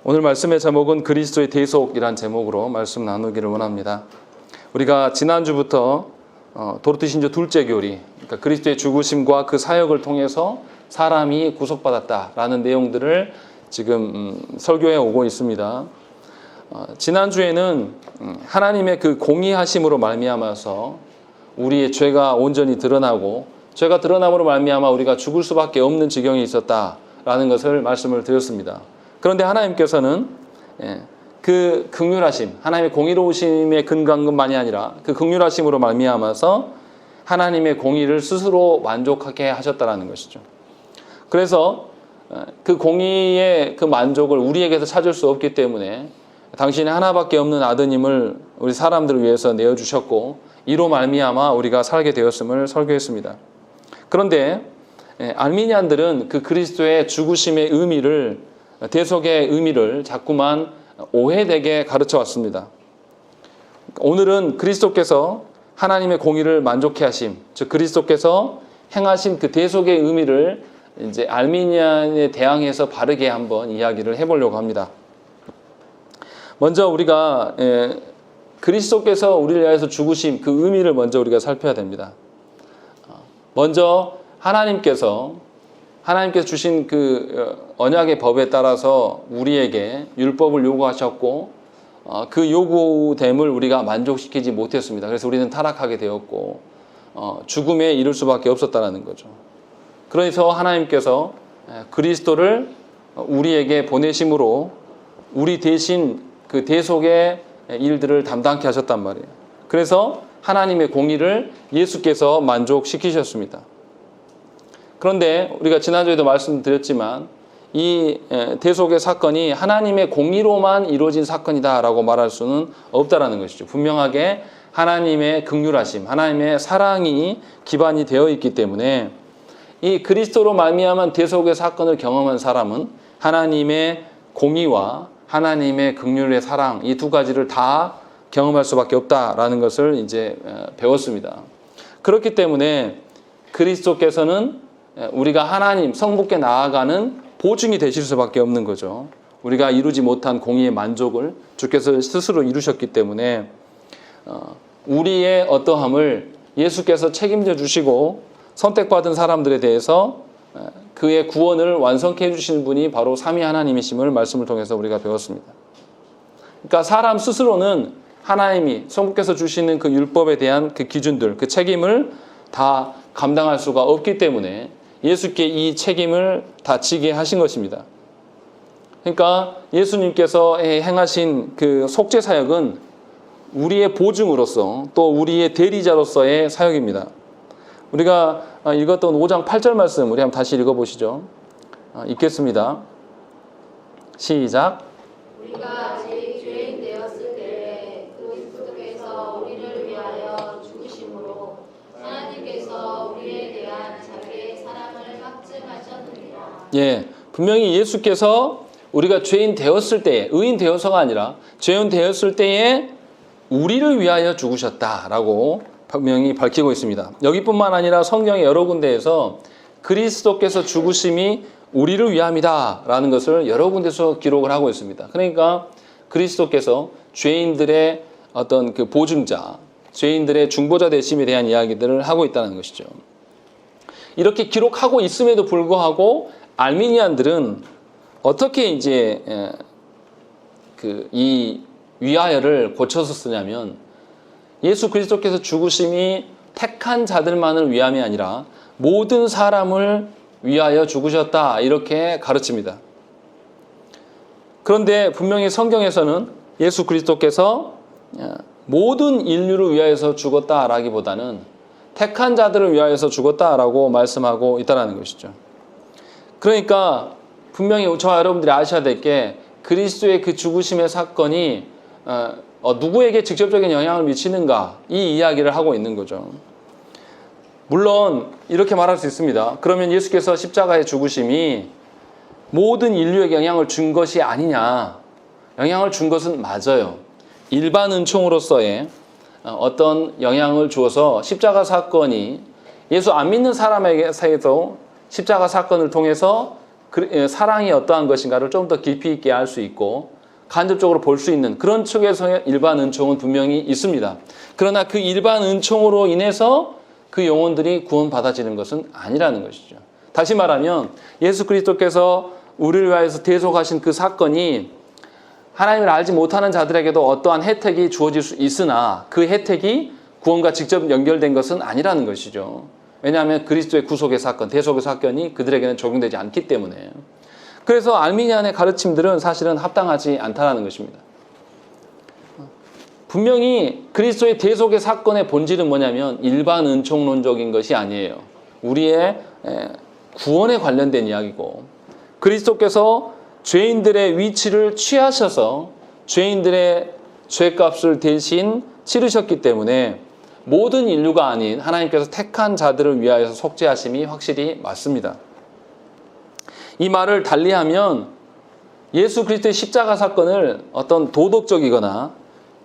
오늘 말씀의 제목은 그리스도의 대속이란 제목으로 말씀 나누기를 원합니다. 우리가 지난주부터 도르트 신조 둘째 교리, 그러니까 그리스도의 죽으심과 그 사역을 통해서 사람이 구속받았다라는 내용들을 지금 설교해 오고 있습니다. 지난주에는 하나님의 그 공의하심으로 말미암아서 우리의 죄가 온전히 드러나고 죄가 드러남으로 말미암아 우리가 죽을 수밖에 없는 지경에 있었다라는 것을 말씀을 드렸습니다. 그런데 하나님께서는 그 긍휼하심, 하나님의 공의로우심의 근간만이 아니라 그 긍휼하심으로 말미암아서 하나님의 공의를 스스로 만족하게 하셨다라는 것이죠. 그래서 그 공의의 그 만족을 우리에게서 찾을 수 없기 때문에 당신이 하나밖에 없는 아드님을 우리 사람들을 위해서 내어주셨고 이로 말미암아 우리가 살게 되었음을 설교했습니다. 그런데 알미니안들은 그 그리스도의 죽으심의 의미를, 대속의 의미를 자꾸만 오해되게 가르쳐 왔습니다. 오늘은 그리스도께서 하나님의 공의를 만족해 하심, 즉 그리스도께서 행하신 그 대속의 의미를 이제 알미니안에 대항해서 바르게 한번 이야기를 해보려고 합니다. 먼저 우리가 그리스도께서 우리를 위해서 죽으심 그 의미를 먼저 우리가 살펴야 됩니다. 먼저 하나님께서 주신 그 언약의 법에 따라서 우리에게 율법을 요구하셨고 그 요구됨을 우리가 만족시키지 못했습니다. 그래서 우리는 타락하게 되었고 죽음에 이를 수밖에 없었다는 거죠. 그래서 하나님께서 그리스도를 우리에게 보내심으로 우리 대신 그 대속의 일들을 담당케 하셨단 말이에요. 그래서 하나님의 공의를 예수께서 만족시키셨습니다. 그런데 우리가 지난주에도 말씀드렸지만 이 대속의 사건이 하나님의 공의로만 이루어진 사건이다라고 말할 수는 없다라는 것이죠. 분명하게 하나님의 긍휼하심, 하나님의 사랑이 기반이 되어 있기 때문에 이 그리스도로 말미암은 대속의 사건을 경험한 사람은 하나님의 공의와 하나님의 긍휼의 사랑, 이 두 가지를 다 경험할 수밖에 없다라는 것을 이제 배웠습니다. 그렇기 때문에 그리스도께서는 우리가 하나님 성부께 나아가는 보증이 되실 수밖에 없는 거죠. 우리가 이루지 못한 공의의 만족을 주께서 스스로 이루셨기 때문에 우리의 어떠함을 예수께서 책임져 주시고 선택받은 사람들에 대해서 그의 구원을 완성케 해주시는 분이 바로 삼위 하나님이심을 말씀을 통해서 우리가 배웠습니다. 그러니까 사람 스스로는 하나님이 성부께서 주시는 그 율법에 대한 그 기준들, 그 책임을 다 감당할 수가 없기 때문에 예수께 이 책임을 다 지게 하신 것입니다. 그러니까 예수님께서 행하신 그 속죄 사역은 우리의 보증으로서 또 우리의 대리자로서의 사역입니다. 우리가 읽었던 5장 8절 말씀 우리 한번 다시 읽어보시죠. 읽겠습니다. 시작. 우리가 아직 죄인 되었을 때에 그리스도께서 우리를 위하여 죽으심으로 하나님께서 우리에 대한 자기의 사랑을 확증하셨느니라. 예, 분명히 예수께서 우리가 죄인 되었을 때에, 의인 되어서가 아니라 죄인 되었을 때에 우리를 위하여 죽으셨다라고 분명히 밝히고 있습니다. 여기뿐만 아니라 성경의 여러 군데에서 그리스도께서 죽으심이 우리를 위함이다 라는 것을 여러 군데서 기록을 하고 있습니다. 그러니까 그리스도께서 죄인들의 어떤 그 보증자, 죄인들의 중보자 되심에 대한 이야기들을 하고 있다는 것이죠. 이렇게 기록하고 있음에도 불구하고 알미니안들은 어떻게 이제 이 위하여를 고쳐서 쓰냐면 예수 그리스도께서 죽으심이 택한 자들만을 위함이 아니라 모든 사람을 위하여 죽으셨다 이렇게 가르칩니다. 그런데 분명히 성경에서는 예수 그리스도께서 모든 인류를 위하여서 죽었다라기보다는 택한 자들을 위하여서 죽었다라고 말씀하고 있다는 것이죠. 그러니까 분명히 저와 여러분들이 아셔야 될 게 그리스도의 그 죽으심의 사건이 누구에게 직접적인 영향을 미치는가 이 이야기를 하고 있는 거죠. 물론 이렇게 말할 수 있습니다. 그러면 예수께서 십자가의 죽으심이 모든 인류에게 영향을 준 것이 아니냐. 영향을 준 것은 맞아요. 일반 은총으로서의 어떤 영향을 주어서 십자가 사건이 예수 안 믿는 사람에게서도 십자가 사건을 통해서 사랑이 어떠한 것인가를 좀 더 깊이 있게 알 수 있고 간접적으로 볼 수 있는 그런 측에서의 일반 은총은 분명히 있습니다. 그러나 그 일반 은총으로 인해서 그 영혼들이 구원받아지는 것은 아니라는 것이죠. 다시 말하면 예수 그리스도께서 우리를 위하여서 대속하신 그 사건이 하나님을 알지 못하는 자들에게도 어떠한 혜택이 주어질 수 있으나 그 혜택이 구원과 직접 연결된 것은 아니라는 것이죠. 왜냐하면 그리스도의 구속의 사건, 대속의 사건이 그들에게는 적용되지 않기 때문에. 그래서 알미니안의 가르침들은 사실은 합당하지 않다는 것입니다. 분명히 그리스도의 대속의 사건의 본질은 뭐냐면 일반 은총론적인 것이 아니에요. 우리의 구원에 관련된 이야기고 그리스도께서 죄인들의 위치를 취하셔서 죄인들의 죄값을 대신 치르셨기 때문에 모든 인류가 아닌 하나님께서 택한 자들을 위하여서 속죄하심이 확실히 맞습니다. 이 말을 달리하면 예수 그리스도의 십자가 사건을 어떤 도덕적이거나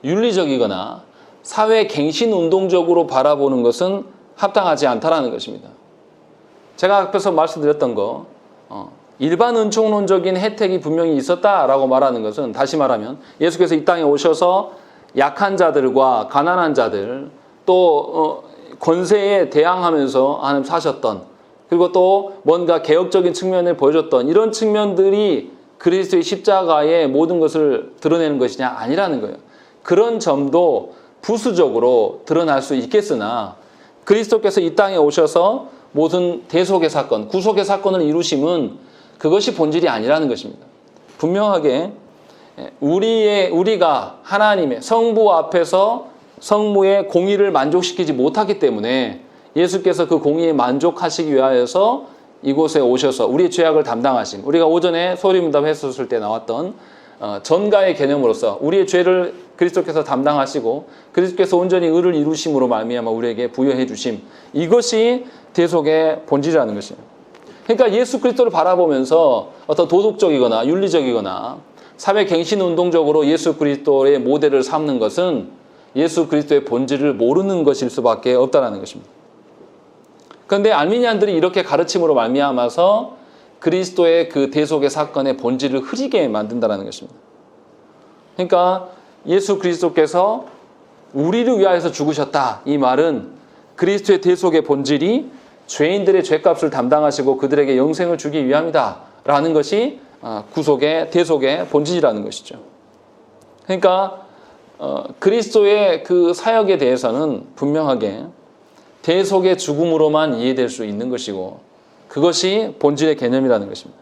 윤리적이거나 사회 갱신 운동적으로 바라보는 것은 합당하지 않다라는 것입니다. 제가 앞에서 말씀드렸던 거 일반 은총론적인 혜택이 분명히 있었다라고 말하는 것은 다시 말하면 예수께서 이 땅에 오셔서 약한 자들과 가난한 자들 또 권세에 대항하면서 하나님 사셨던 그리고 또 뭔가 개혁적인 측면을 보여줬던 이런 측면들이 그리스도의 십자가의 모든 것을 드러내는 것이냐 아니라는 거예요. 그런 점도 부수적으로 드러날 수 있겠으나 그리스도께서 이 땅에 오셔서 모든 대속의 사건, 구속의 사건을 이루심은 그것이 본질이 아니라는 것입니다. 분명하게 우리가 하나님의 성부 앞에서 성부의 공의를 만족시키지 못하기 때문에 예수께서 그 공의에 만족하시기 위하여서 이곳에 오셔서 우리의 죄악을 담당하신 우리가 오전에 소리문답 했었을 때 나왔던 전가의 개념으로서 우리의 죄를 그리스도께서 담당하시고 그리스도께서 온전히 의를 이루심으로 말미암아 우리에게 부여해 주심 이것이 대속의 본질이라는 것입니다. 그러니까 예수 그리스도를 바라보면서 어떤 도덕적이거나 윤리적이거나 사회 갱신 운동적으로 예수 그리스도의 모델을 삼는 것은 예수 그리스도의 본질을 모르는 것일 수밖에 없다는 것입니다. 그런데 알미니안들이 이렇게 가르침으로 말미암아서 그리스도의 그 대속의 사건의 본질을 흐리게 만든다는 것입니다. 그러니까 예수 그리스도께서 우리를 위하여서 죽으셨다. 이 말은 그리스도의 대속의 본질이 죄인들의 죄값을 담당하시고 그들에게 영생을 주기 위함이다. 라는 것이 구속의 대속의 본질이라는 것이죠. 그러니까 그리스도의 그 사역에 대해서는 분명하게 대속의 죽음으로만 이해될 수 있는 것이고 그것이 본질의 개념이라는 것입니다.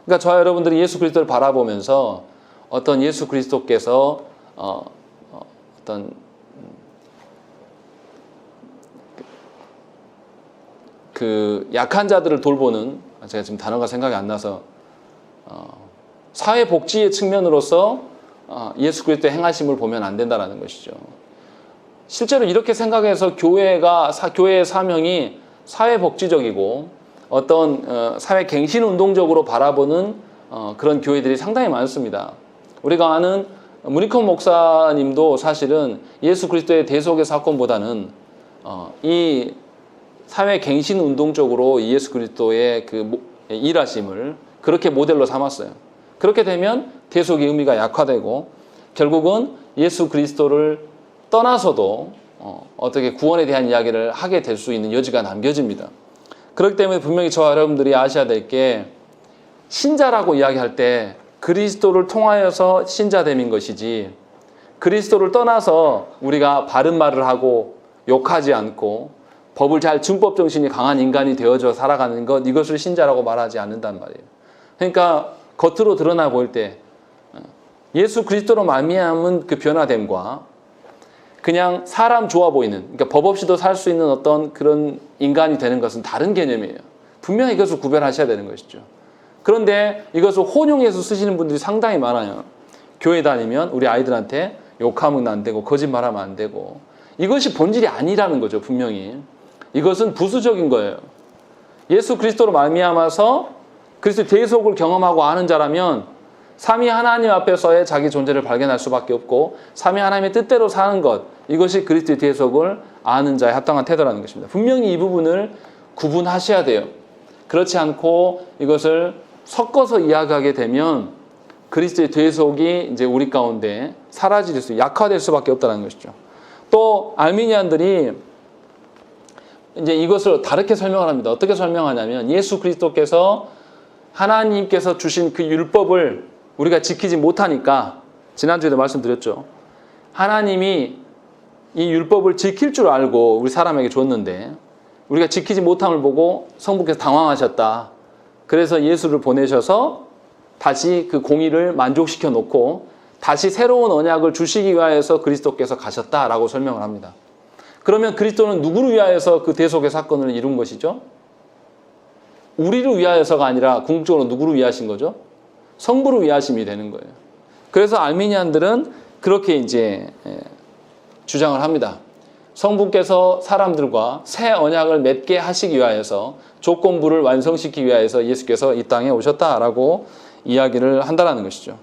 그러니까 저와 여러분들이 예수 그리스도를 바라보면서 어떤 예수 그리스도께서 어떤 그 약한 자들을 돌보는 제가 지금 단어가 생각이 안 나서 사회복지의 측면으로서 예수 그리스도의 행하심을 보면 안 된다는 것이죠. 실제로 이렇게 생각해서 교회의 사명이 사회복지적이고 어떤 사회 갱신 운동적으로 바라보는 그런 교회들이 상당히 많습니다. 우리가 아는 문희컨 목사님도 사실은 예수 그리스도의 대속의 사건보다는 이 사회 갱신 운동적으로 예수 그리스도의 그 일하심을 그렇게 모델로 삼았어요. 그렇게 되면 대속의 의미가 약화되고 결국은 예수 그리스도를 떠나서도 어떻게 구원에 대한 이야기를 하게 될 수 있는 여지가 남겨집니다. 그렇기 때문에 분명히 저와 여러분들이 아셔야 될 게 신자라고 이야기할 때 그리스도를 통하여서 신자됨인 것이지 그리스도를 떠나서 우리가 바른 말을 하고 욕하지 않고 법을 잘 준법 정신이 강한 인간이 되어져 살아가는 것 이것을 신자라고 말하지 않는단 말이에요. 그러니까 겉으로 드러나 보일 때 예수 그리스도로 말미암은 그 변화됨과 그냥 사람 좋아 보이는 그러니까 법 없이도 살 수 있는 어떤 그런 인간이 되는 것은 다른 개념이에요. 분명히 이것을 구별하셔야 되는 것이죠. 그런데 이것을 혼용해서 쓰시는 분들이 상당히 많아요. 교회 다니면 우리 아이들한테 욕하면 안 되고 거짓말하면 안 되고 이것이 본질이 아니라는 거죠. 분명히 이것은 부수적인 거예요. 예수 그리스도로 말미암아서 그리스도 대속을 경험하고 아는 자라면 삼위 하나님 앞에서의 자기 존재를 발견할 수밖에 없고 삼위 하나님의 뜻대로 사는 것 이것이 그리스도의 대속을 아는 자의 합당한 태도라는 것입니다. 분명히 이 부분을 구분하셔야 돼요. 그렇지 않고 이것을 섞어서 이야기하게 되면 그리스도의 대속이 이제 우리 가운데 사라질 수, 약화될 수밖에 없다는 것이죠. 또 알미니안들이 이제 이것을 다르게 설명을 합니다. 어떻게 설명하냐면 예수 그리스도께서 하나님께서 주신 그 율법을 우리가 지키지 못하니까, 지난주에도 말씀드렸죠. 하나님이 이 율법을 지킬 줄 알고 우리 사람에게 줬는데 우리가 지키지 못함을 보고 성부께서 당황하셨다. 그래서 예수를 보내셔서 다시 그 공의를 만족시켜 놓고 다시 새로운 언약을 주시기 위하여서 그리스도께서 가셨다라고 설명을 합니다. 그러면 그리스도는 누구를 위하여서 그 대속의 사건을 이룬 것이죠? 우리를 위하여서가 아니라 궁극적으로 누구를 위하신 거죠? 성부를 위하심이 되는 거예요. 그래서 알미니안들은 그렇게 이제 주장을 합니다. 성부께서 사람들과 새 언약을 맺게 하시기 위하여서 조건부를 완성시키기 위하여서 예수께서 이 땅에 오셨다라고 이야기를 한다는 것이죠.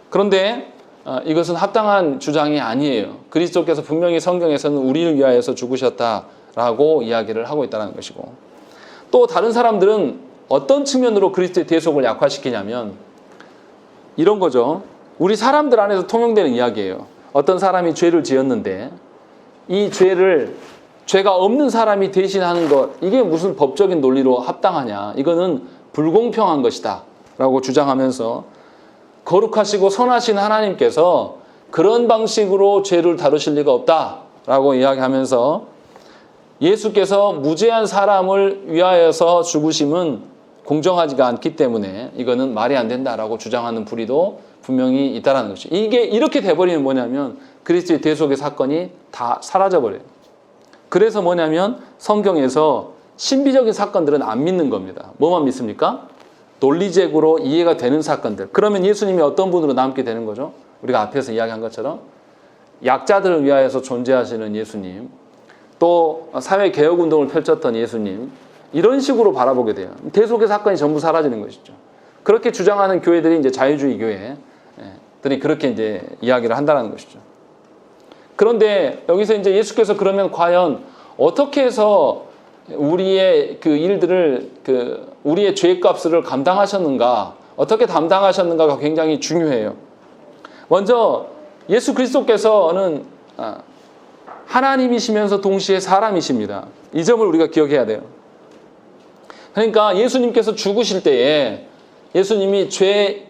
그런데 이것은 합당한 주장이 아니에요. 그리스도께서 분명히 성경에서는 우리를 위하여서 죽으셨다라고 이야기를 하고 있다는 것이고, 또 다른 사람들은 어떤 측면으로 그리스도의 대속을 약화시키냐면 이런 거죠. 우리 사람들 안에서 통용되는 이야기예요. 어떤 사람이 죄를 지었는데 이 죄가 없는 사람이 대신하는 것, 이게 무슨 법적인 논리로 합당하냐, 이거는 불공평한 것이다 라고 주장하면서 거룩하시고 선하신 하나님께서 그런 방식으로 죄를 다루실 리가 없다라고 이야기하면서 예수께서 무죄한 사람을 위하여서 죽으심은 공정하지가 않기 때문에 이거는 말이 안 된다라고 주장하는 부리도 분명히 있다는 것이죠. 이게 이렇게 돼버리면 뭐냐면 그리스도의 대속의 사건이 다 사라져버려요. 그래서 뭐냐면 성경에서 신비적인 사건들은 안 믿는 겁니다. 뭐만 믿습니까? 논리적으로 이해가 되는 사건들. 그러면 예수님이 어떤 분으로 남게 되는 거죠? 우리가 앞에서 이야기한 것처럼 약자들을 위하여서 존재하시는 예수님, 또 사회개혁운동을 펼쳤던 예수님, 이런 식으로 바라보게 돼요. 대속의 사건이 전부 사라지는 것이죠. 그렇게 주장하는 교회들이 이제 자유주의 교회들이 그렇게 이제 이야기를 한다는 것이죠. 그런데 여기서 이제 예수께서 그러면 과연 어떻게 해서 우리의 그 일들을, 우리의 죄값을 감당하셨는가, 어떻게 감당하셨는가가 굉장히 중요해요. 먼저 예수 그리스도께서는 하나님이시면서 동시에 사람이십니다. 이 점을 우리가 기억해야 돼요. 그러니까 예수님께서 죽으실 때에 예수님이 죄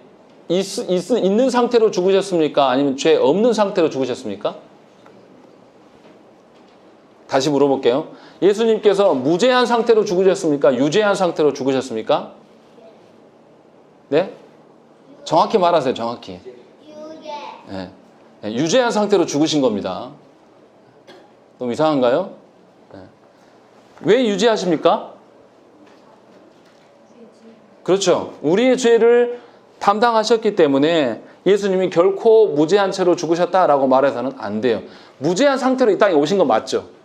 있는 상태로 죽으셨습니까? 아니면 죄 없는 상태로 죽으셨습니까? 다시 물어볼게요. 예수님께서 무죄한 상태로 죽으셨습니까? 유죄한 상태로 죽으셨습니까? 네? 정확히 말하세요. 정확히. 네. 네, 유죄한 상태로 죽으신 겁니다. 너무 이상한가요? 네. 왜 유죄하십니까? 그렇죠. 우리의 죄를 담당하셨기 때문에 예수님이 결코 무죄한 채로 죽으셨다라고 말해서는 안 돼요. 무죄한 상태로 이 땅에 오신 건 맞죠.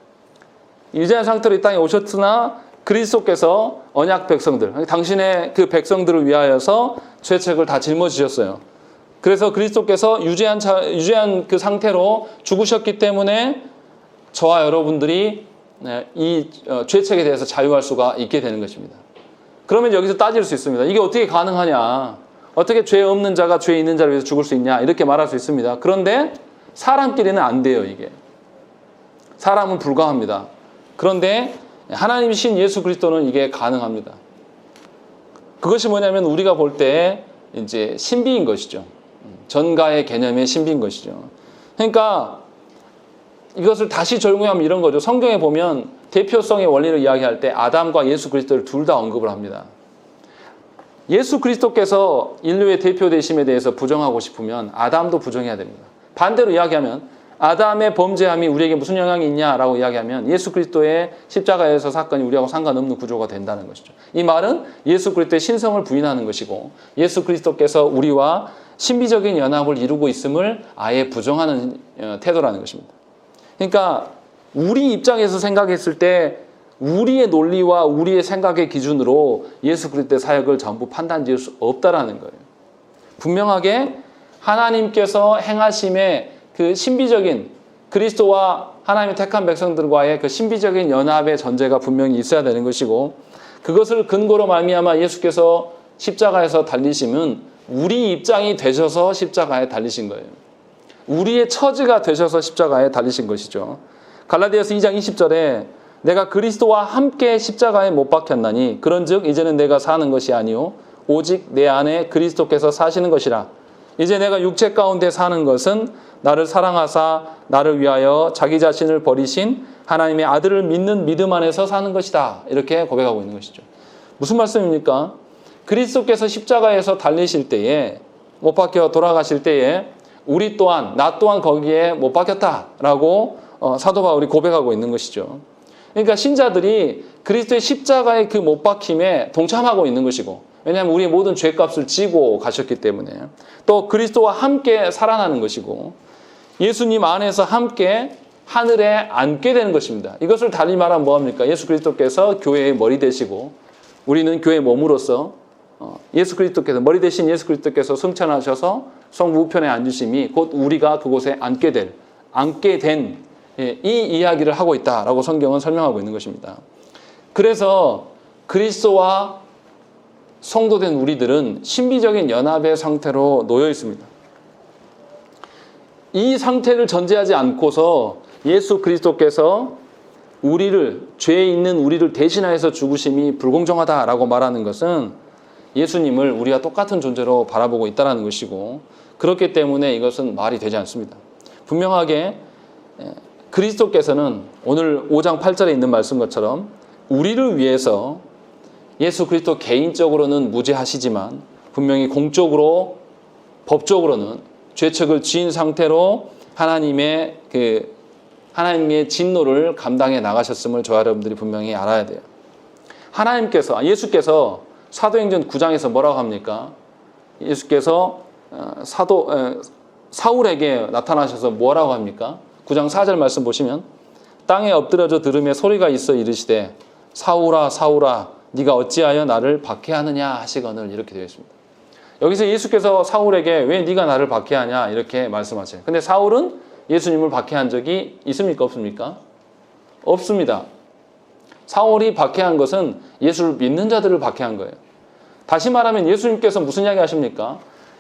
유죄한 상태로 이 땅에 오셨으나 그리스도께서 언약 백성들, 당신의 그 백성들을 위하여서 죄책을 다 짊어지셨어요. 그래서 그리스도께서 유죄한 그 상태로 죽으셨기 때문에 저와 여러분들이 이 죄책에 대해서 자유할 수가 있게 되는 것입니다. 그러면 여기서 따질 수 있습니다. 이게 어떻게 가능하냐? 어떻게 죄 없는 자가 죄 있는 자를 위해서 죽을 수 있냐? 이렇게 말할 수 있습니다. 그런데 사람끼리는 안 돼요, 이게. 사람은 불가합니다. 그런데 하나님이신 예수 그리스도는 이게 가능합니다. 그것이 뭐냐면 우리가 볼 때 이제 신비인 것이죠. 전가의 개념의 신비인 것이죠. 그러니까 이것을 다시 적용하면 이런 거죠. 성경에 보면 대표성의 원리를 이야기할 때 아담과 예수 그리스도를 둘 다 언급을 합니다. 예수 그리스도께서 인류의 대표 되심에 대해서 부정하고 싶으면 아담도 부정해야 됩니다. 반대로 이야기하면 아담의 범죄함이 우리에게 무슨 영향이 있냐라고 이야기하면 예수 그리스도의 십자가에서 사건이 우리하고 상관없는 구조가 된다는 것이죠. 이 말은 예수 그리스도의 신성을 부인하는 것이고 예수 그리스도께서 우리와 신비적인 연합을 이루고 있음을 아예 부정하는 태도라는 것입니다. 그러니까 우리 입장에서 생각했을 때 우리의 논리와 우리의 생각의 기준으로 예수 그리스도의 사역을 전부 판단 지을 수 없다라는 거예요. 분명하게 하나님께서 행하심의 그 신비적인 그리스도와 하나님의 택한 백성들과의 그 신비적인 연합의 전제가 분명히 있어야 되는 것이고 그것을 근거로 말미암아 예수께서 십자가에서 달리심은 우리 입장이 되셔서 십자가에 달리신 거예요. 우리의 처지가 되셔서 십자가에 달리신 것이죠. 갈라디아서 2장 20절에 내가 그리스도와 함께 십자가에 못 박혔나니 그런즉 이제는 내가 사는 것이 아니요 오직 내 안에 그리스도께서 사시는 것이라. 이제 내가 육체 가운데 사는 것은 나를 사랑하사 나를 위하여 자기 자신을 버리신 하나님의 아들을 믿는 믿음 안에서 사는 것이다. 이렇게 고백하고 있는 것이죠. 무슨 말씀입니까? 그리스도께서 십자가에서 달리실 때에 못 박혀 돌아가실 때에 우리 또한 나 또한 거기에 못 박혔다라고 사도 바울이 고백하고 있는 것이죠. 그러니까 신자들이 그리스도의 십자가의 그 못 박힘에 동참하고 있는 것이고, 왜냐하면 우리의 모든 죄값을 지고 가셨기 때문에, 또 그리스도와 함께 살아나는 것이고 예수님 안에서 함께 하늘에 앉게 되는 것입니다. 이것을 달리 말하면 뭐합니까? 예수 그리스도께서 교회의 머리 되시고 우리는 교회의 몸으로서 예수 그리스도께서 머리 되신 예수 그리스도께서 승천하셔서 성부 우편에 앉으심이 곧 우리가 그곳에 앉게 된 이 이야기를 하고 있다라고 성경은 설명하고 있는 것입니다. 그래서 그리스도와 성도된 우리들은 신비적인 연합의 상태로 놓여 있습니다. 이 상태를 전제하지 않고서 예수 그리스도께서 죄에 있는 우리를 대신하여서 죽으심이 불공정하다라고 말하는 것은 예수님을 우리와 똑같은 존재로 바라보고 있다는 것이고, 그렇기 때문에 이것은 말이 되지 않습니다. 분명하게 그리스도께서는 오늘 5장 8절에 있는 말씀 것처럼 우리를 위해서 예수 그리스도 개인적으로는 무죄하시지만 분명히 공적으로 법적으로는 죄책을 지은 상태로 하나님의 진노를 감당해 나가셨음을 저와 여러분들이 분명히 알아야 돼요. 예수께서 사도행전 9장에서 뭐라고 합니까? 예수께서 사울에게 나타나셔서 뭐라고 합니까? 9장 4절 말씀 보시면 땅에 엎드려져 들으며 소리가 있어 이르시되 사울아 사울아 네가 어찌하여 나를 박해하느냐 하시거늘, 이렇게 되어 있습니다. 여기서 예수께서 사울에게 왜 네가 나를 박해하냐 이렇게 말씀하세요. 근데 사울은 예수님을 박해한 적이 있습니까? 없습니까? 없습니다. 사울이 박해한 것은 예수를 믿는 자들을 박해한 거예요. 다시 말하면 예수님께서 무슨 이야기 하십니까?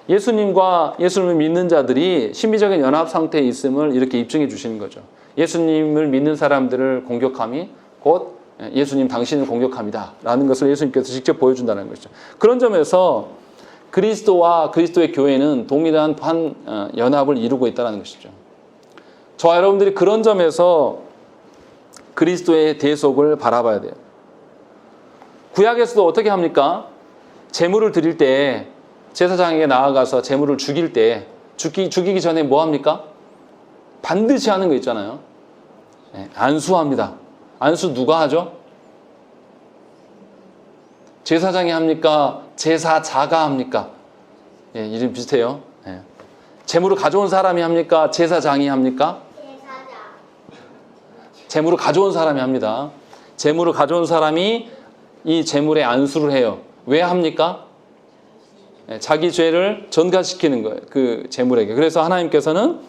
예수님과 예수님을 믿는 자들이 신비적인 연합 상태에 있음을 이렇게 입증해 주시는 거죠. 예수님을 믿는 사람들을 공격함이 곧 예수님 당신을 공격함이다 라는 것을 예수님께서 직접 보여준다는 것이죠. 그런 점에서 그리스도와 그리스도의 교회는 동일한 연합을 이루고 있다는 것이죠. 저와 여러분들이 그런 점에서 그리스도의 대속을 바라봐야 돼요. 구약에서도 어떻게 합니까? 제물을 드릴 때 제사장에게 나아가서 제물을 죽일 때 죽이기 전에 뭐 합니까? 반드시 하는 거 있잖아요. 안수합니다. 안수 누가 하죠? 제사장이 합니까? 제사자가 합니까? 이름 비슷해요. 제물을 가져온 사람이 합니까? 제사장이 합니까? 제물을 가져온 사람이 합니다. 제물을 가져온 사람이 이 제물에 안수를 해요. 왜 합니까? 자기 죄를 전가시키는 거예요. 그 제물에게. 그래서 하나님께서는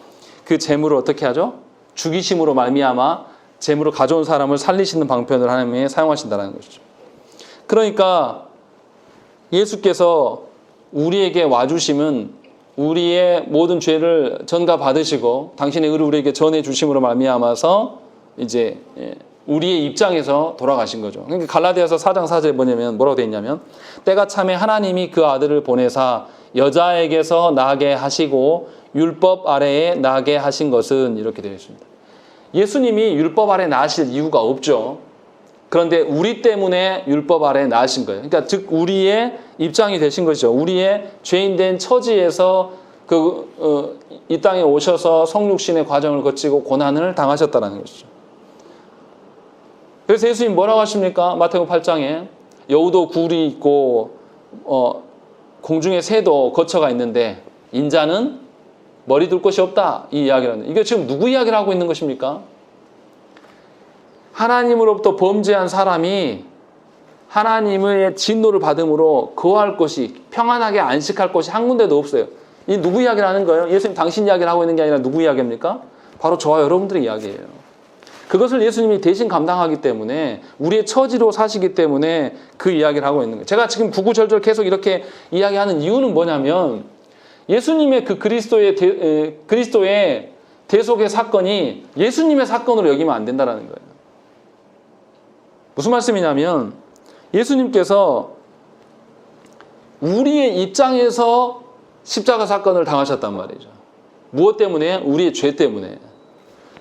그 제물을 어떻게 하죠? 죽이심으로 말미암아 제물을 가져온 사람을 살리시는 방편을 하나님이 사용하신다는 것이죠. 그러니까 예수께서 우리에게 와주심은 우리의 모든 죄를 전가받으시고 당신의 의를 우리에게 전해주심으로 말미암아서 이제 우리의 입장에서 돌아가신 거죠. 그러니까 갈라디아서 4장 4절에 뭐라고 되어 있냐면 때가 참에 하나님이 그 아들을 보내사 여자에게서 나게 하시고 율법 아래에 나게 하신 것은, 이렇게 되어 있습니다. 예수님이 율법 아래 나실 이유가 없죠. 그런데 우리 때문에 율법 아래 나신 거예요. 그러니까 즉 우리의 입장이 되신 것이죠. 우리의 죄인된 처지에서 이 땅에 오셔서 성육신의 과정을 거치고 고난을 당하셨다는 것이죠. 그래서 예수님 뭐라고 하십니까? 마태복음 8장에 여우도 굴이 있고 공중에 새도 거처가 있는데 인자는 머리 둘 곳이 없다, 이 이야기를 하는데, 이게 지금 누구 이야기를 하고 있는 것입니까? 하나님으로부터 범죄한 사람이 하나님의 진노를 받음으로 거할 곳이, 평안하게 안식할 곳이 한 군데도 없어요. 이 누구 이야기를 하는 거예요? 예수님 당신 이야기를 하고 있는 게 아니라 누구 이야기입니까? 바로 저와 여러분들의 이야기예요. 그것을 예수님이 대신 감당하기 때문에 우리의 처지로 사시기 때문에 그 이야기를 하고 있는 거예요. 제가 지금 구구절절 계속 이렇게 이야기하는 이유는 뭐냐면 예수님의 그 그리스도의 대속의 사건이 예수님의 사건으로 여기면 안 된다는 거예요. 무슨 말씀이냐면 예수님께서 우리의 입장에서 십자가 사건을 당하셨단 말이죠. 무엇 때문에? 우리의 죄 때문에.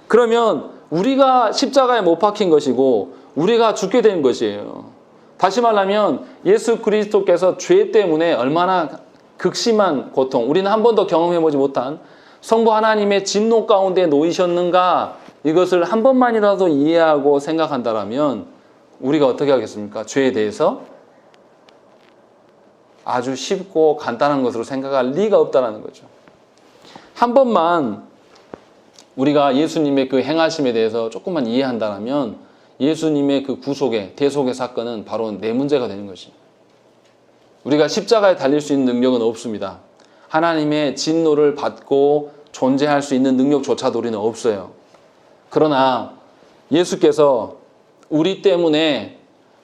그러면 우리가 십자가에 못 박힌 것이고 우리가 죽게 된 것이에요. 다시 말하면 예수 그리스도께서 죄 때문에 얼마나 극심한 고통, 우리는 한 번도 경험해보지 못한 성부 하나님의 진노 가운데 놓이셨는가, 이것을 한 번만이라도 이해하고 생각한다면 우리가 어떻게 하겠습니까? 죄에 대해서 아주 쉽고 간단한 것으로 생각할 리가 없다는 거죠. 한 번만 우리가 예수님의 그 행하심에 대해서 조금만 이해한다면 예수님의 그 구속의 대속의 사건은 바로 내 문제가 되는 것입니다. 우리가 십자가에 달릴 수 있는 능력은 없습니다. 하나님의 진노를 받고 존재할 수 있는 능력조차도 우리는 없어요. 그러나 예수께서 우리 때문에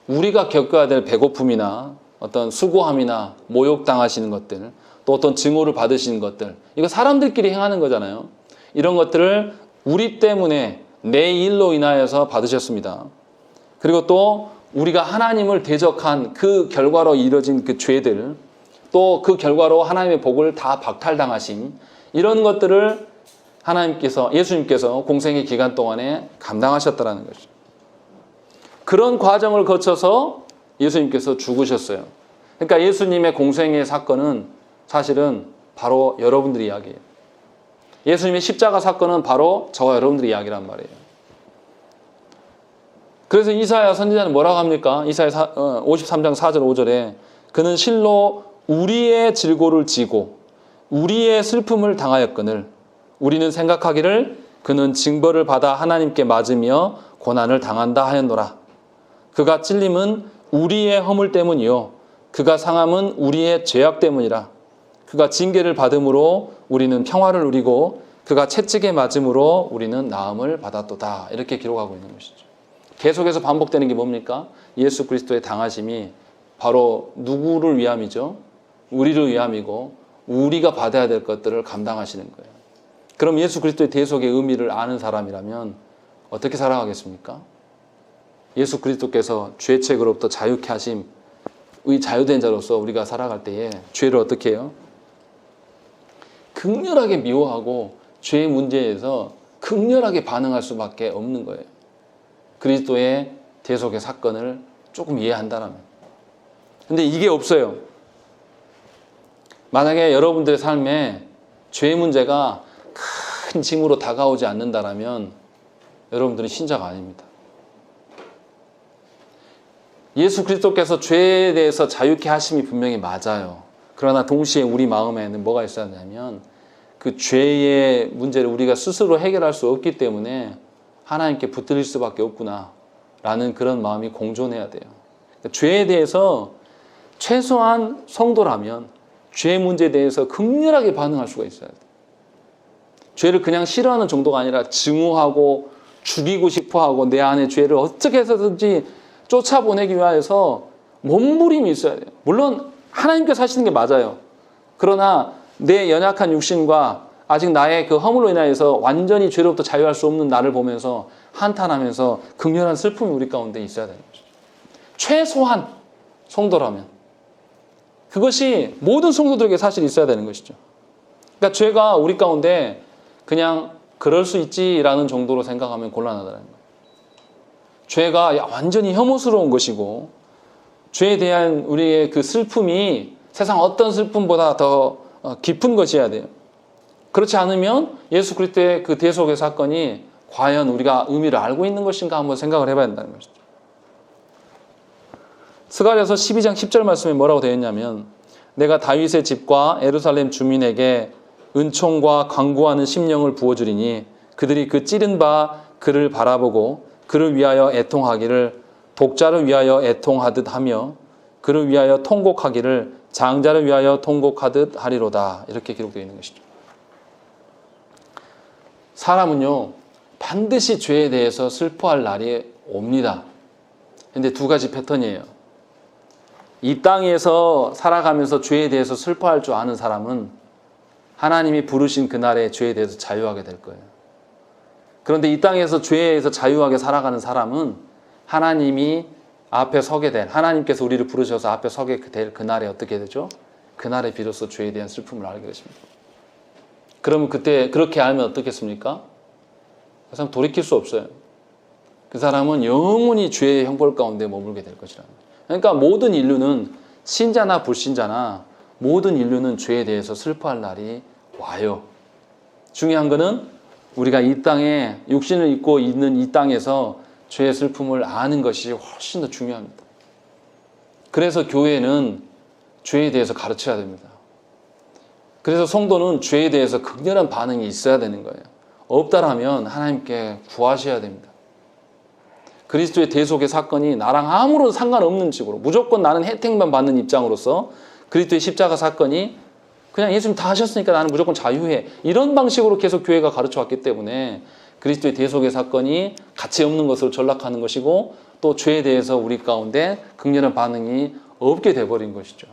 우리가 겪어야 될 배고픔이나 어떤 수고함이나 모욕당하시는 것들, 또 어떤 증오를 받으시는 것들, 이거 사람들끼리 행하는 거잖아요. 이런 것들을 우리 때문에 내 일로 인하여서 받으셨습니다. 그리고 또 우리가 하나님을 대적한 그 결과로 이뤄진 그 죄들, 또 그 결과로 하나님의 복을 다 박탈당하심, 이런 것들을 예수님께서 공생의 기간 동안에 감당하셨다는 것이죠. 그런 과정을 거쳐서 예수님께서 죽으셨어요. 그러니까 예수님의 공생의 사건은 사실은 바로 여러분들의 이야기예요. 예수님의 십자가 사건은 바로 저와 여러분들의 이야기란 말이에요. 그래서 이사야 선지자는 뭐라고 합니까? 이사야 53장 4절 5절에 그는 실로 우리의 질고를 지고 우리의 슬픔을 당하였거늘 우리는 생각하기를 그는 징벌을 받아 하나님께 맞으며 고난을 당한다 하였노라. 그가 찔림은 우리의 허물 때문이요 그가 상함은 우리의 죄악 때문이라. 그가 징계를 받음으로 우리는 평화를 누리고 그가 채찍에 맞음으로 우리는 나음을 받았도다. 이렇게 기록하고 있는 것이죠. 계속해서 반복되는 게 뭡니까? 예수 그리스도의 당하심이 바로 누구를 위함이죠? 우리를 위함이고 우리가 받아야 될 것들을 감당하시는 거예요. 그럼 예수 그리스도의 대속의 의미를 아는 사람이라면 어떻게 살아가겠습니까? 예수 그리스도께서 죄책으로부터 자유케 하심, 의 자유된 자로서 우리가 살아갈 때에 죄를 어떻게 해요? 극렬하게 미워하고 죄의 문제에서 극렬하게 반응할 수밖에 없는 거예요. 그리스도의 대속의 사건을 조금 이해한다면. 근데 이게 없어요. 만약에 여러분들의 삶에 죄의 문제가 큰 짐으로 다가오지 않는다면 여러분들은 신자가 아닙니다. 예수 그리스도께서 죄에 대해서 자유케 하심이 분명히 맞아요. 그러나 동시에 우리 마음에는 뭐가 있어야 하냐면 그 죄의 문제를 우리가 스스로 해결할 수 없기 때문에 하나님께 붙들릴 수밖에 없구나 라는 그런 마음이 공존해야 돼요. 그러니까 죄에 대해서 최소한 성도라면 죄 문제에 대해서 극렬하게 반응할 수가 있어야 돼요. 죄를 그냥 싫어하는 정도가 아니라 증오하고 죽이고 싶어하고 내 안에 죄를 어떻게 해서든지 쫓아보내기 위해서 몸부림이 있어야 돼요. 물론 하나님께서 하시는 게 맞아요. 그러나 내 연약한 육신과 아직 나의 그 허물로 인하여서 완전히 죄로부터 자유할 수 없는 나를 보면서 한탄하면서 극렬한 슬픔이 우리 가운데 있어야 되는 거죠. 최소한 성도라면. 그것이 모든 성도들에게 사실 있어야 되는 것이죠. 그러니까 죄가 우리 가운데 그냥 그럴 수 있지라는 정도로 생각하면 곤란하다는 거예요. 죄가 완전히 혐오스러운 것이고 죄에 대한 우리의 그 슬픔이 세상 어떤 슬픔보다 더 깊은 것이어야 돼요. 그렇지 않으면 예수 그리스도의 그 대속의 사건이 과연 우리가 의미를 알고 있는 것인가 한번 생각을 해봐야 된다는 것이죠. 스가랴서 12장 10절 말씀에 뭐라고 되어 있냐면 내가 다윗의 집과 예루살렘 주민에게 은총과 강구하는 심령을 부어주리니 그들이 그 찌른 바 그를 바라보고 그를 위하여 애통하기를 독자를 위하여 애통하듯 하며 그를 위하여 통곡하기를 장자를 위하여 통곡하듯 하리로다. 이렇게 기록되어 있는 것이죠. 사람은요 반드시 죄에 대해서 슬퍼할 날이 옵니다. 근데 두 가지 패턴이에요. 이 땅에서 살아가면서 죄에 대해서 슬퍼할 줄 아는 사람은 하나님이 부르신 그날에 죄에 대해서 자유하게 될 거예요. 그런데 이 땅에서 죄에서 자유하게 살아가는 사람은 하나님이 앞에 서게 될, 하나님께서 우리를 부르셔서 앞에 서게 될 그날에 어떻게 되죠? 그날에 비로소 죄에 대한 슬픔을 알게 되십니다. 그러면 그때 그렇게 알면 어떻겠습니까? 그 사람 돌이킬 수 없어요. 그 사람은 영원히 죄의 형벌 가운데 머물게 될 것이라는 거예요. 그러니까 모든 인류는 신자나 불신자나 모든 인류는 죄에 대해서 슬퍼할 날이 와요. 중요한 거는 우리가 이 땅에 육신을 입고 있는 이 땅에서 죄의 슬픔을 아는 것이 훨씬 더 중요합니다. 그래서 교회는 죄에 대해서 가르쳐야 됩니다. 그래서 성도는 죄에 대해서 극렬한 반응이 있어야 되는 거예요. 없다라면 하나님께 구하셔야 됩니다. 그리스도의 대속의 사건이 나랑 아무런 상관없는 식으로 무조건 나는 혜택만 받는 입장으로서 그리스도의 십자가 사건이 그냥 예수님 다 하셨으니까 나는 무조건 자유해. 이런 방식으로 계속 교회가 가르쳐 왔기 때문에 그리스도의 대속의 사건이 가치 없는 것으로 전락하는 것이고 또 죄에 대해서 우리 가운데 극렬한 반응이 없게 돼버린 것이죠.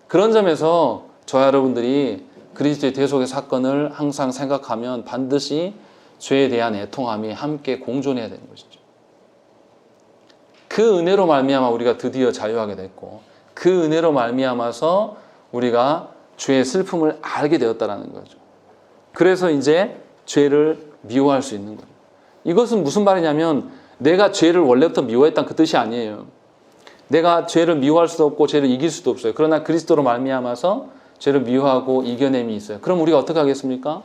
그런 점에서 저와 여러분들이 그리스도의 대속의 사건을 항상 생각하면 반드시 죄에 대한 애통함이 함께 공존해야 되는 것이죠. 그 은혜로 말미암아 우리가 드디어 자유하게 됐고 그 은혜로 말미암아서 우리가 죄의 슬픔을 알게 되었다는 거죠. 그래서 이제 죄를 미워할 수 있는 거예요. 이것은 무슨 말이냐면 내가 죄를 원래부터 미워했다는 그 뜻이 아니에요. 내가 죄를 미워할 수도 없고 죄를 이길 수도 없어요. 그러나 그리스도로 말미암아서 죄를 미워하고 이겨냄이 있어요. 그럼 우리가 어떻게 하겠습니까?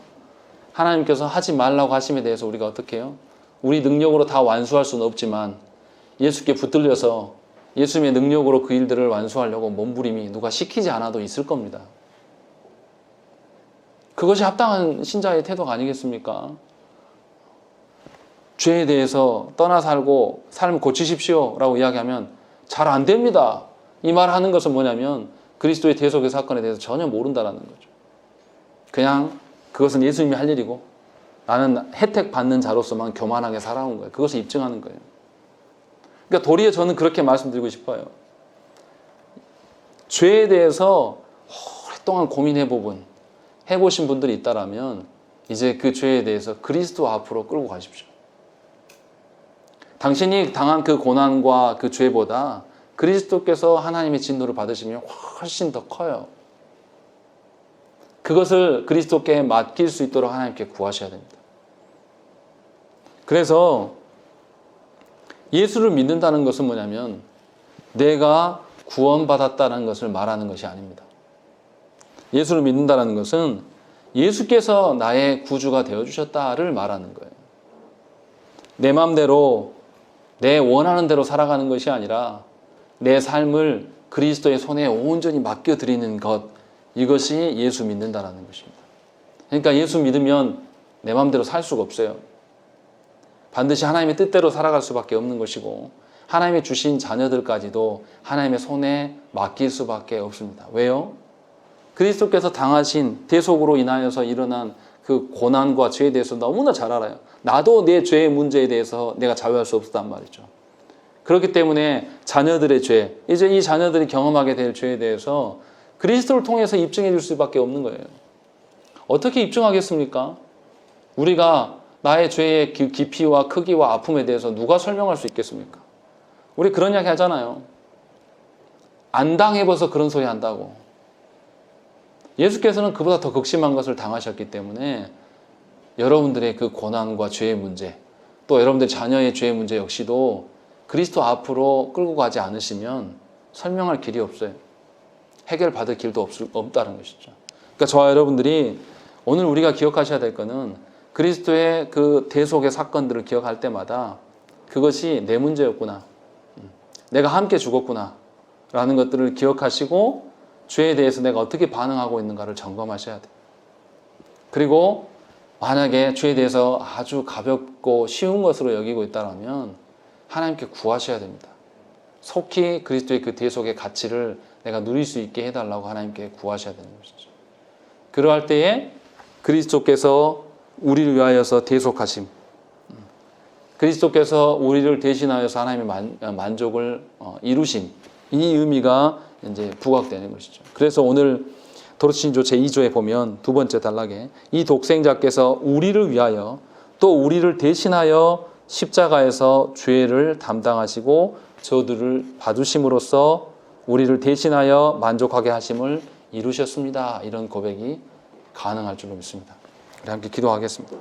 하나님께서 하지 말라고 하심에 대해서 우리가 어떻게 해요? 우리 능력으로 다 완수할 수는 없지만 예수께 붙들려서 예수님의 능력으로 그 일들을 완수하려고 몸부림이 누가 시키지 않아도 있을 겁니다. 그것이 합당한 신자의 태도가 아니겠습니까? 죄에 대해서 떠나 살고 삶 고치십시오 라고 이야기하면 잘 안 됩니다. 이 말 하는 것은 뭐냐면 그리스도의 대속의 사건에 대해서 전혀 모른다는 거죠. 그냥 그것은 예수님이 할 일이고 나는 혜택 받는 자로서만 교만하게 살아온 거예요. 그것을 입증하는 거예요. 그러니까 도리어 저는 그렇게 말씀드리고 싶어요. 죄에 대해서 오랫동안 해보신 분들이 있다라면 이제 그 죄에 대해서 그리스도 앞으로 끌고 가십시오. 당신이 당한 그 고난과 그 죄보다 그리스도께서 하나님의 진노를 받으시면 훨씬 더 커요. 그것을 그리스도께 맡길 수 있도록 하나님께 구하셔야 됩니다. 그래서 예수를 믿는다는 것은 뭐냐면 내가 구원받았다는 것을 말하는 것이 아닙니다. 예수를 믿는다는 것은 예수께서 나의 구주가 되어주셨다를 말하는 거예요. 내 마음대로 내 원하는 대로 살아가는 것이 아니라 내 삶을 그리스도의 손에 온전히 맡겨드리는 것, 이것이 예수 믿는다는 것입니다. 그러니까 예수 믿으면 내 마음대로 살 수가 없어요. 반드시 하나님의 뜻대로 살아갈 수밖에 없는 것이고 하나님의 주신 자녀들까지도 하나님의 손에 맡길 수밖에 없습니다. 왜요? 그리스도께서 당하신 대속으로 인하여서 일어난 그 고난과 죄에 대해서 너무나 잘 알아요. 나도 내 죄의 문제에 대해서 내가 자유할 수 없었단 말이죠. 그렇기 때문에 자녀들의 죄, 이제 이 자녀들이 경험하게 될 죄에 대해서 그리스도를 통해서 입증해 줄 수밖에 없는 거예요. 어떻게 입증하겠습니까? 우리가 나의 죄의 깊이와 크기와 아픔에 대해서 누가 설명할 수 있겠습니까? 우리 그런 이야기 하잖아요. 안 당해봐서 그런 소리 한다고. 예수께서는 그보다 더 극심한 것을 당하셨기 때문에 여러분들의 그 고난과 죄의 문제, 또 여러분들 자녀의 죄의 문제 역시도 그리스도 앞으로 끌고 가지 않으시면 설명할 길이 없어요. 해결받을 길도 없다는 것이죠. 그러니까 저와 여러분들이 오늘 우리가 기억하셔야 될 것은 그리스도의 그 대속의 사건들을 기억할 때마다 그것이 내 문제였구나. 내가 함께 죽었구나. 라는 것들을 기억하시고 죄에 대해서 내가 어떻게 반응하고 있는가를 점검하셔야 돼요. 그리고 만약에 죄에 대해서 아주 가볍고 쉬운 것으로 여기고 있다면 하나님께 구하셔야 됩니다. 속히 그리스도의 그 대속의 가치를 내가 누릴 수 있게 해달라고 하나님께 구하셔야 되는 것이죠. 그러할 때에 그리스도께서 우리를 위하여서 대속하심. 그리스도께서 우리를 대신하여서 하나님의 만족을 이루심. 이 의미가 이제 부각되는 것이죠. 그래서 오늘 도로신조 제2조에 보면 두 번째 단락에 이 독생자께서 우리를 위하여 또 우리를 대신하여 십자가에서 죄를 담당하시고 저들을 받으심으로써 우리를 대신하여 만족하게 하심을 이루셨습니다. 이런 고백이 가능할 줄로 믿습니다. 우리 함께 기도하겠습니다.